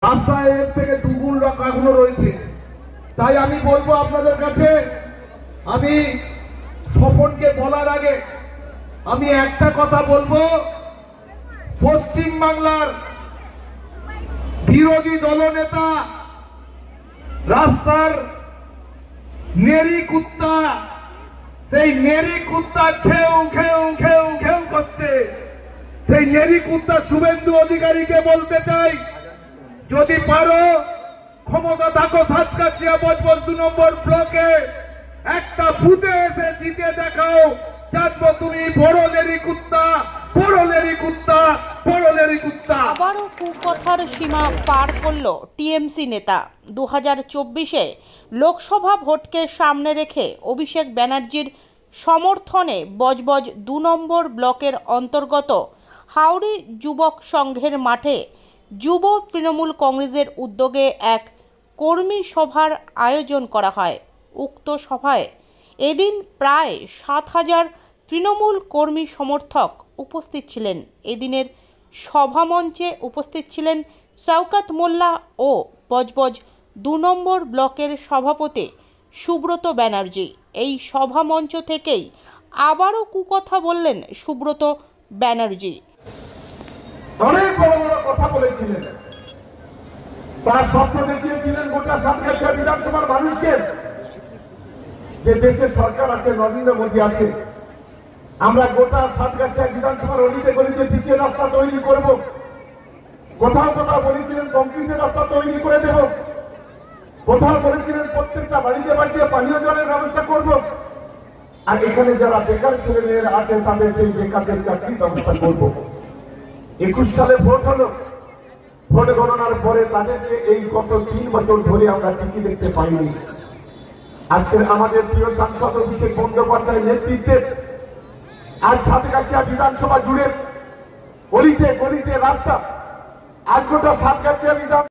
রাস্তায় এর থেকে দুগুণ এখনো রয়েছে। তাই আমি বলবো আপনাদের কাছে, আমি স্বপনকে বলার আগে আমি একটা কথা বলবো, পশ্চিম বাংলার বিরোধী দলনেতা রাস্তার নেড়ি কুত্তা, সেই নেড়ি কুত্তা খেউ খেউ খেউ খেউ করছে। সেই নেড়ি কুত্তা শুভেন্দু অধিকারীকে বলতে চাই, যদি পারো ক্ষমতা থাকো সাতকাছিয়া বজবজ 2 নম্বর ব্লকে একটা বুথে এসে জিতে দেখাও, জানবো তুমি বড় নেড়ি কুত্তা, বড় নেড়ি কুত্তা, বড় নেড়ি কুত্তা। আবারও কুকথার সীমা পার করল টিএমসি নেতা। 2024-এ লোকসভা ভোটকে সামনে রেখে অভিষেক ব্যানার্জির সমর্থনে বজবজ 2 নম্বর ব্লকের অন্তর্গত হাওড়ি যুবক সংঘের মাঠে যুব তৃণমূল কংগ্রেসের উদ্যোগে এক কর্মী সভার আয়োজন করা হয়। উক্ত সভায় এদিন প্রায় 7,000 তৃণমূল কর্মী সমর্থক উপস্থিত ছিলেন। এদিনের সভামঞ্চে উপস্থিত ছিলেন শওকত মোল্লা ও বজবজ 2 নম্বর ব্লকের সভাপতি সুব্রত ব্যানার্জি। এই সভামঞ্চ থেকেই আবারও কুকথা বললেন সুব্রত ব্যানার্জি। অনেক বড় বড় কথা বলেছিলেন, তার স্বপ্ন দেখিয়েছিলেন গোটা সাতকাছিয়া বিধানসভার মানুষকে, যে দেশে সরকার আছে, নরেন্দ্র মোদী আছে, আমরা গোটা সাতকাছিয়া বিধানসভার অলিতে গলিতে পিচের রাস্তা তৈরি করব। কোথাও কোথাও বলেছিলেন কংক্রিটের রাস্তা তৈরি করে দেব, কোথাও বলেছিলেন প্রত্যেকটা বাড়িতে বাড়িতে পানীয় জলের ব্যবস্থা করব, আর এখানে যারা বেকার ছেলে মেয়েরা আছে তাদের সেই বেকারদের চাকরির ব্যবস্থা করব। 21 সালে ভোট হলো, ভোট গণনার পরে তাদেরকে এই গত 3 বছর ধরে আমরা টিকি দেখতে পাইনি। আজকের আমাদের প্রিয় সাংসদ অভিষেক বন্দ্যোপাধ্যায়ের নেতৃত্বে আজ সাতকাছিয়া বিধানসভা জুড়ে অলিতে গলিতে রাস্তা, আজ গোটা সাতকাছিয়া বিধান